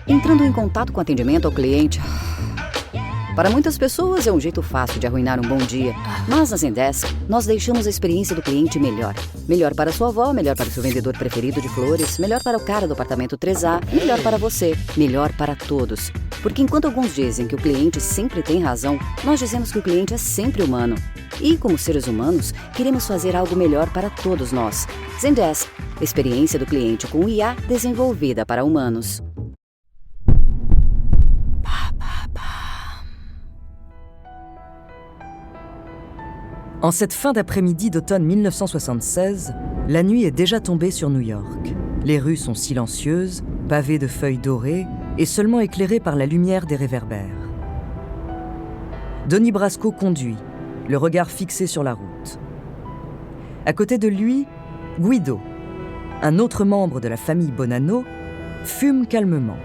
entrando em contato com o atendimento ao cliente. Para muitas pessoas é um jeito fácil de arruinar um bom dia, mas na Zendesk nós deixamos a experiência do cliente melhor. Melhor para sua avó, melhor para o seu vendedor preferido de flores, melhor para o cara do apartamento 3A, melhor para você, melhor para todos. Porque enquanto alguns dizem que o cliente sempre tem razão, nós dizemos que o cliente é sempre humano. E como seres humanos, queremos fazer algo melhor para todos nós. Zendesk, experiência do cliente com IA desenvolvida para humanos. En cette fin d'après-midi d'automne 1976, la nuit est déjà tombée sur New York. Les rues sont silencieuses, pavées de feuilles dorées et seulement éclairées par la lumière des réverbères. Donnie Brasco conduit, le regard fixé sur la route. À côté de lui, Guido, un autre membre de la famille Bonanno, fume calmement.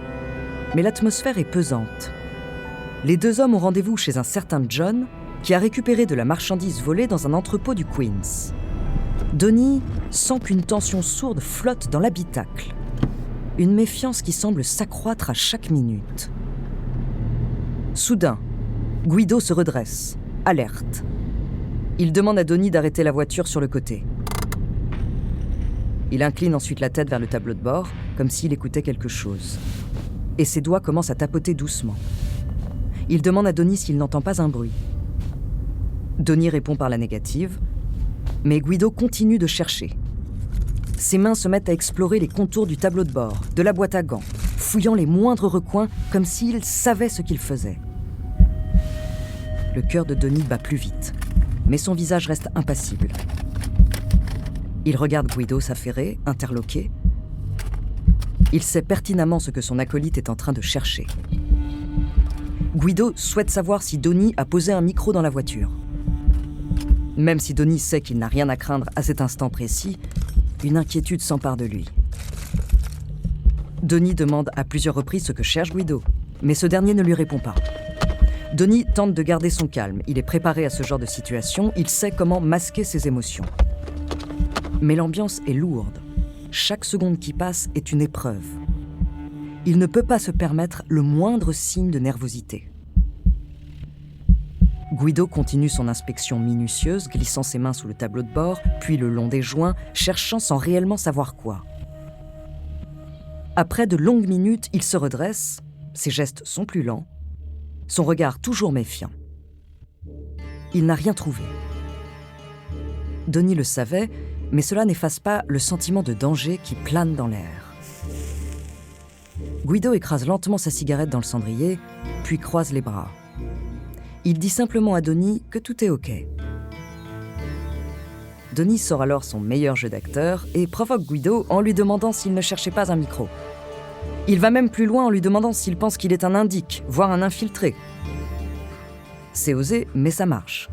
Mais l'atmosphère est pesante. Les deux hommes ont rendez-vous chez un certain John, qui a récupéré de la marchandise volée dans un entrepôt du Queens. Donnie sent qu'une tension sourde flotte dans l'habitacle. Une méfiance qui semble s'accroître à chaque minute. Soudain, Guido se redresse, alerte. Il demande à Donnie d'arrêter la voiture sur le côté. Il incline ensuite la tête vers le tableau de bord, comme s'il écoutait quelque chose. Et ses doigts commencent à tapoter doucement. Il demande à Donnie s'il n'entend pas un bruit. Donnie répond par la négative, mais Guido continue de chercher. Ses mains se mettent à explorer les contours du tableau de bord, de la boîte à gants, fouillant les moindres recoins comme s'il savait ce qu'il faisait. Le cœur de Donnie bat plus vite, mais son visage reste impassible. Il regarde Guido s'affairer, interloqué. Il sait pertinemment ce que son acolyte est en train de chercher. Guido souhaite savoir si Donnie a posé un micro dans la voiture. Même si Donnie sait qu'il n'a rien à craindre à cet instant précis, une inquiétude s'empare de lui. Donnie demande à plusieurs reprises ce que cherche Guido, mais ce dernier ne lui répond pas. Donnie tente de garder son calme, il est préparé à ce genre de situation, il sait comment masquer ses émotions. Mais l'ambiance est lourde, chaque seconde qui passe est une épreuve. Il ne peut pas se permettre le moindre signe de nervosité. Guido continue son inspection minutieuse, glissant ses mains sous le tableau de bord, puis le long des joints, cherchant sans réellement savoir quoi. Après de longues minutes, il se redresse, ses gestes sont plus lents, son regard toujours méfiant. Il n'a rien trouvé. Donnie le savait, mais cela n'efface pas le sentiment de danger qui plane dans l'air. Guido écrase lentement sa cigarette dans le cendrier, puis croise les bras. Il dit simplement à Donnie que tout est OK. Donnie sort alors son meilleur jeu d'acteur et provoque Guido en lui demandant s'il ne cherchait pas un micro. Il va même plus loin en lui demandant s'il pense qu'il est un indique, voire un infiltré. C'est osé, mais ça marche.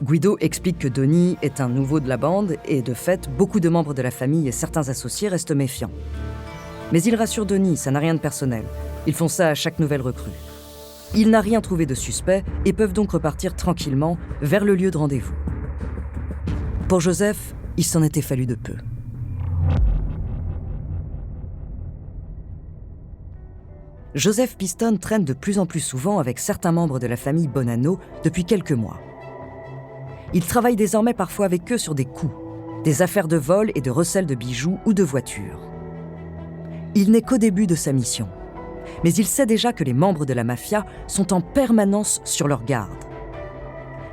Guido explique que Donnie est un nouveau de la bande et de fait, beaucoup de membres de la famille et certains associés restent méfiants. Mais il rassure Donnie, ça n'a rien de personnel. Ils font ça à chaque nouvelle recrue. Il n'a rien trouvé de suspect et peuvent donc repartir tranquillement vers le lieu de rendez-vous. Pour Joseph, il s'en était fallu de peu. Joseph Piston traîne de plus en plus souvent avec certains membres de la famille Bonanno depuis quelques mois. Il travaille désormais parfois avec eux sur des coups, des affaires de vol et de recel de bijoux ou de voitures. Il n'est qu'au début de sa mission. Mais il sait déjà que les membres de la mafia sont en permanence sur leur garde.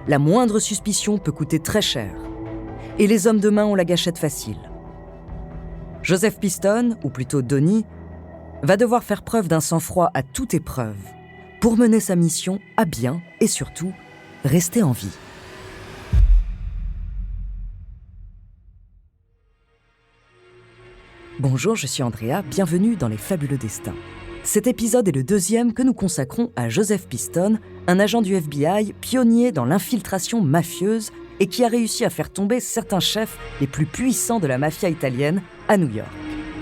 La moindre suspicion peut coûter très cher. Et les hommes de main ont la gâchette facile. Joseph Piston, ou plutôt Donnie, va devoir faire preuve d'un sang-froid à toute épreuve pour mener sa mission à bien et surtout rester en vie. Bonjour, je suis Andrea, bienvenue dans Les Fabuleux Destins. Cet épisode est le deuxième que nous consacrons à Joseph Piston, un agent du FBI pionnier dans l'infiltration mafieuse et qui a réussi à faire tomber certains chefs les plus puissants de la mafia italienne à New York.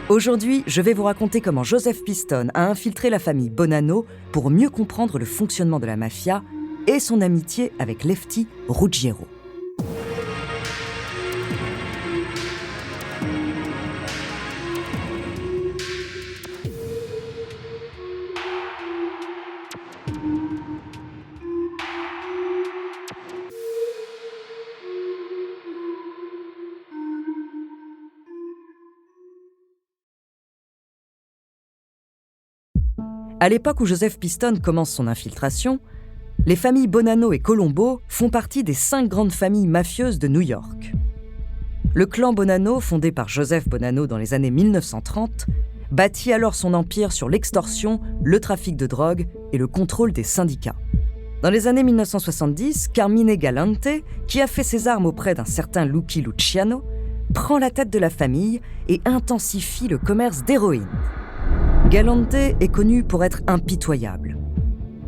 Aujourd'hui, je vais vous raconter comment Joseph Piston a infiltré la famille Bonanno pour mieux comprendre le fonctionnement de la mafia et son amitié avec Lefty Ruggiero. À l'époque où Joseph Piston commence son infiltration, les familles Bonanno et Colombo font partie des 5 grandes familles mafieuses de New York. Le clan Bonanno, fondé par Joseph Bonanno dans les années 1930, bâtit alors son empire sur l'extorsion, le trafic de drogue et le contrôle des syndicats. Dans les années 1970, Carmine Galante, qui a fait ses armes auprès d'un certain Lucky Luciano, prend la tête de la famille et intensifie le commerce d'héroïne. Galante est connu pour être impitoyable.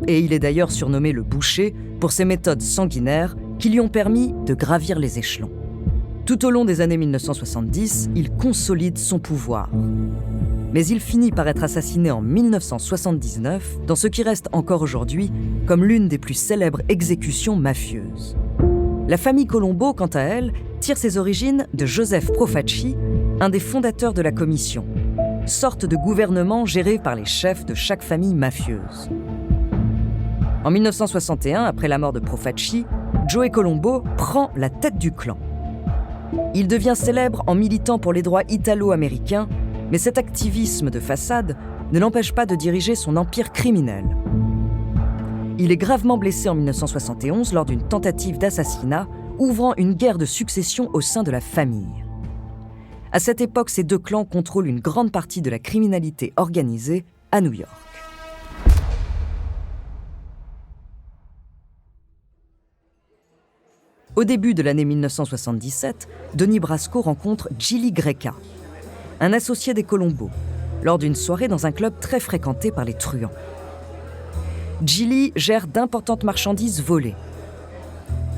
Et il est d'ailleurs surnommé le boucher pour ses méthodes sanguinaires qui lui ont permis de gravir les échelons. Tout au long des années 1970, il consolide son pouvoir. Mais il finit par être assassiné en 1979, dans ce qui reste encore aujourd'hui comme l'une des plus célèbres exécutions mafieuses. La famille Colombo, quant à elle, tire ses origines de Joseph Profaci, un des fondateurs de la commission, sorte de gouvernement géré par les chefs de chaque famille mafieuse. En 1961, après la mort de Profaci, Joey Colombo prend la tête du clan. Il devient célèbre en militant pour les droits italo-américains, mais cet activisme de façade ne l'empêche pas de diriger son empire criminel. Il est gravement blessé en 1971 lors d'une tentative d'assassinat, ouvrant une guerre de succession au sein de la famille. À cette époque, ces 2 clans contrôlent une grande partie de la criminalité organisée à New York. Au début de l'année 1977, Donnie Brasco rencontre Gilly Greca, un associé des Colombo, lors d'une soirée dans un club très fréquenté par les truands. Gilly gère d'importantes marchandises volées.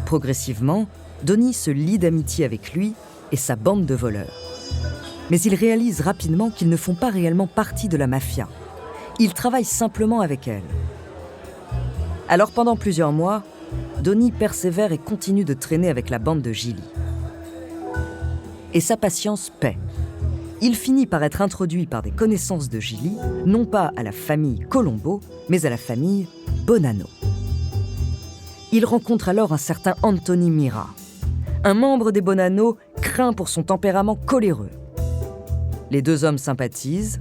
Progressivement, Donnie se lie d'amitié avec lui et sa bande de voleurs. Mais il réalise rapidement qu'ils ne font pas réellement partie de la mafia. Ils travaillent simplement avec elle. Alors pendant plusieurs mois, Donnie persévère et continue de traîner avec la bande de Gilly. Et sa patience paie. Il finit par être introduit par des connaissances de Gilly, non pas à la famille Colombo, mais à la famille Bonanno. Il rencontre alors un certain Anthony Mira. Un membre des Bonanno craint pour son tempérament coléreux. Les 2 hommes sympathisent.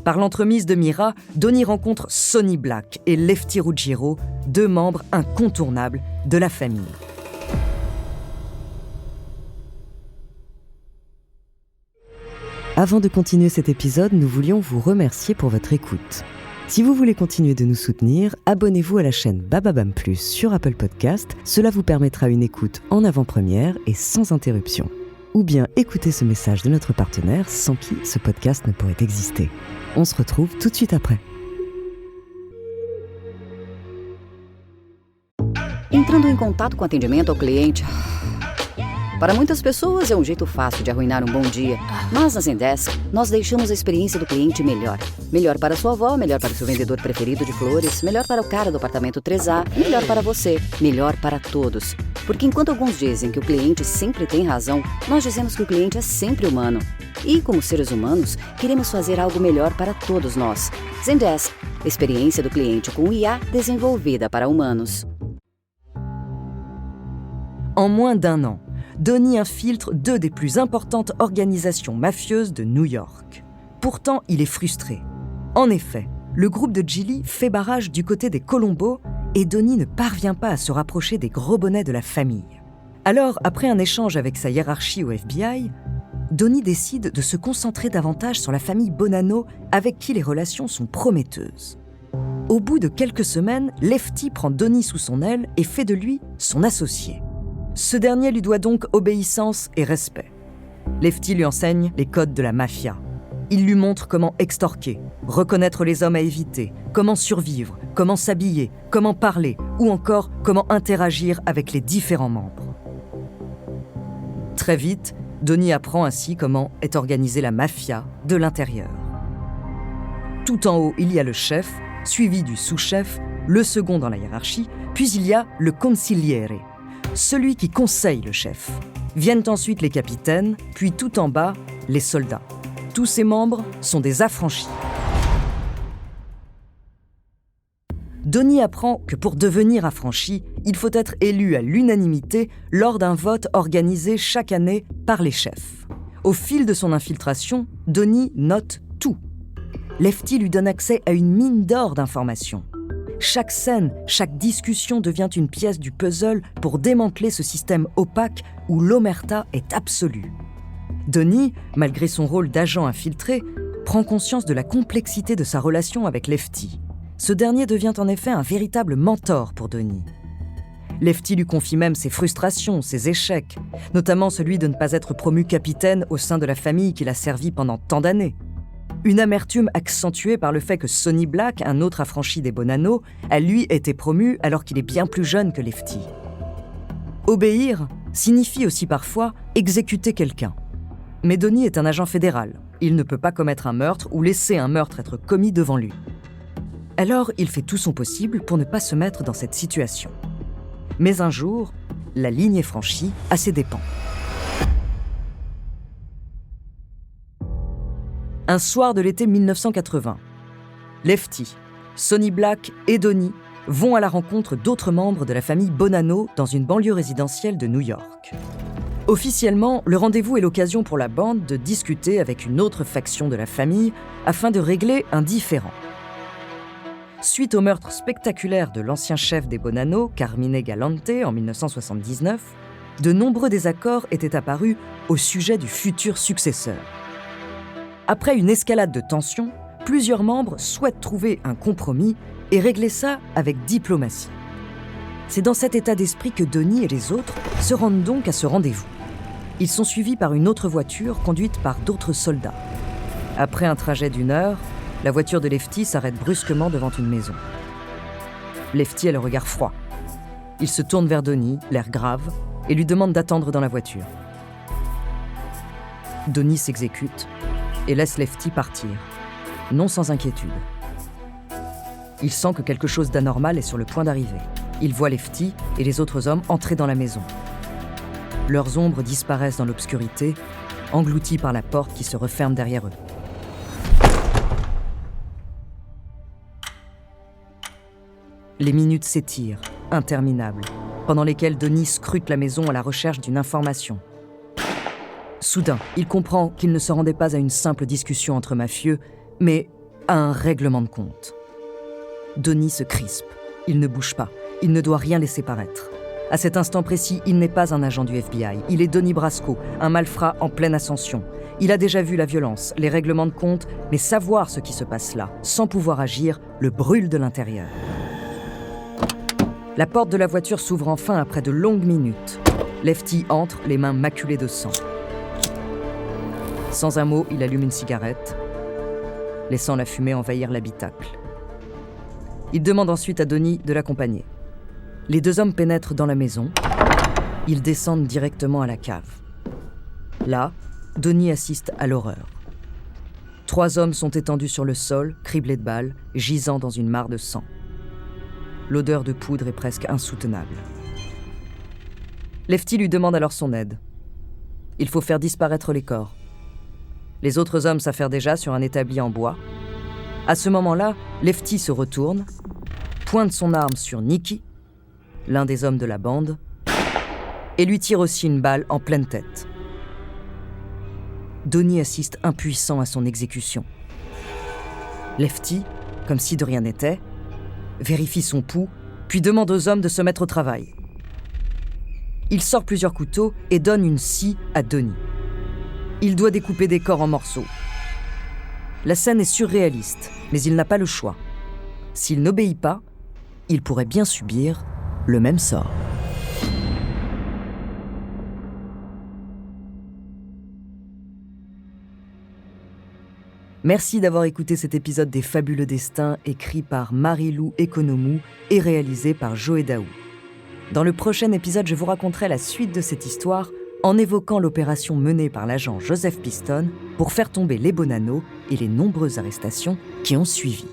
Par l'entremise de Mira, Donnie rencontre Sonny Black et Lefty Ruggiero, 2 membres incontournables de la famille. Avant de continuer cet épisode, nous voulions vous remercier pour votre écoute. Si vous voulez continuer de nous soutenir, abonnez-vous à la chaîne Bababam Plus sur Apple Podcast. Cela vous permettra une écoute en avant-première et sans interruption. Ou bien écoutez ce message de notre partenaire sans qui ce podcast ne pourrait exister. On se retrouve tout de suite après. Entrando em contato com atendimento ao cliente. Para muitas pessoas é um jeito fácil de arruinar um bom dia. Mas na Zendesk, nós deixamos a experiência do cliente melhor. Melhor para sua avó, melhor para o seu vendedor preferido de flores, melhor para o cara do apartamento 3A, melhor para você, melhor para todos. Porque enquanto alguns dizem que o cliente sempre tem razão, nós dizemos que o cliente é sempre humano. E, como seres humanos, queremos fazer algo melhor para todos nós. Zendesk, experiência do cliente com IA desenvolvida para humanos. En moins d'1 an, Donnie infiltre 2 des plus importantes organisations mafieuses de New York. Pourtant, il est frustré. En effet, le groupe de Gilly fait barrage du côté des Colombo et Donnie ne parvient pas à se rapprocher des gros bonnets de la famille. Alors, après un échange avec sa hiérarchie au FBI, Donnie décide de se concentrer davantage sur la famille Bonanno avec qui les relations sont prometteuses. Au bout de quelques semaines, Lefty prend Donnie sous son aile et fait de lui son associé. Ce dernier lui doit donc obéissance et respect. Lefty lui enseigne les codes de la mafia. Il lui montre comment extorquer, reconnaître les hommes à éviter, comment survivre, comment s'habiller, comment parler ou encore comment interagir avec les différents membres. Très vite, Donnie apprend ainsi comment est organisée la mafia de l'intérieur. Tout en haut, il y a le chef, suivi du sous-chef, le second dans la hiérarchie, puis il y a le consigliere, celui qui conseille le chef. Viennent ensuite les capitaines, puis tout en bas, les soldats. Tous ces membres sont des affranchis. Donnie apprend que pour devenir affranchi, il faut être élu à l'unanimité lors d'un vote organisé chaque année par les chefs. Au fil de son infiltration, Donnie note tout. Lefty lui donne accès à une mine d'or d'informations. Chaque scène, chaque discussion devient une pièce du puzzle pour démanteler ce système opaque où l'omerta est absolue. Donnie, malgré son rôle d'agent infiltré, prend conscience de la complexité de sa relation avec Lefty. Ce dernier devient en effet un véritable mentor pour Donnie. Lefty lui confie même ses frustrations, ses échecs, notamment celui de ne pas être promu capitaine au sein de la famille qu'il a servi pendant tant d'années. Une amertume accentuée par le fait que Sonny Black, un autre affranchi des Bonanno, a lui été promu alors qu'il est bien plus jeune que Lefty. Obéir signifie aussi parfois exécuter quelqu'un. Mais Donnie est un agent fédéral. Il ne peut pas commettre un meurtre ou laisser un meurtre être commis devant lui. Alors, il fait tout son possible pour ne pas se mettre dans cette situation. Mais un jour, la ligne est franchie à ses dépens. Un soir de l'été 1980, Lefty, Sonny Black et Donnie vont à la rencontre d'autres membres de la famille Bonanno dans une banlieue résidentielle de New York. Officiellement, le rendez-vous est l'occasion pour la bande de discuter avec une autre faction de la famille afin de régler un différend. Suite au meurtre spectaculaire de l'ancien chef des Bonanno, Carmine Galante, en 1979, de nombreux désaccords étaient apparus au sujet du futur successeur. Après une escalade de tensions, plusieurs membres souhaitent trouver un compromis et régler ça avec diplomatie. C'est dans cet état d'esprit que Donnie et les autres se rendent donc à ce rendez-vous. Ils sont suivis par une autre voiture conduite par d'autres soldats. Après un trajet d'1 heure, la voiture de Lefty s'arrête brusquement devant une maison. Lefty a le regard froid. Il se tourne vers Donnie, l'air grave, et lui demande d'attendre dans la voiture. Donnie s'exécute et laisse Lefty partir, non sans inquiétude. Il sent que quelque chose d'anormal est sur le point d'arriver. Il voit Lefty et les autres hommes entrer dans la maison. Leurs ombres disparaissent dans l'obscurité, englouties par la porte qui se referme derrière eux. Les minutes s'étirent, interminables, pendant lesquelles Donnie scrute la maison à la recherche d'une information. Soudain, il comprend qu'il ne se rendait pas à une simple discussion entre mafieux, mais à un règlement de compte. Donnie se crispe. Il ne bouge pas. Il ne doit rien laisser paraître. À cet instant précis, il n'est pas un agent du FBI. Il est Donnie Brasco, un malfrat en pleine ascension. Il a déjà vu la violence, les règlements de compte, mais savoir ce qui se passe là, sans pouvoir agir, le brûle de l'intérieur. La porte de la voiture s'ouvre enfin après de longues minutes. Lefty entre, les mains maculées de sang. Sans un mot, il allume une cigarette, laissant la fumée envahir l'habitacle. Il demande ensuite à Donnie de l'accompagner. Les deux hommes pénètrent dans la maison. Ils descendent directement à la cave. Là, Donnie assiste à l'horreur. 3 hommes sont étendus sur le sol, criblés de balles, gisant dans une mare de sang. L'odeur de poudre est presque insoutenable. Lefty lui demande alors son aide. Il faut faire disparaître les corps. Les autres hommes s'affairent déjà sur un établi en bois. À ce moment-là, Lefty se retourne, pointe son arme sur Nicky, l'un des hommes de la bande, et lui tire aussi une balle en pleine tête. Donnie assiste impuissant à son exécution. Lefty, comme si de rien n'était, vérifie son pouls, puis demande aux hommes de se mettre au travail. Il sort plusieurs couteaux et donne une scie à Donnie. Il doit découper des corps en morceaux. La scène est surréaliste, mais il n'a pas le choix. S'il n'obéit pas, il pourrait bien subir le même sort. Merci d'avoir écouté cet épisode des Fabuleux Destins, écrit par Marie-Lou Economou et réalisé par Joe Daou. Dans le prochain épisode, je vous raconterai la suite de cette histoire en évoquant l'opération menée par l'agent Joseph Piston pour faire tomber les Bonanno et les nombreuses arrestations qui ont suivi.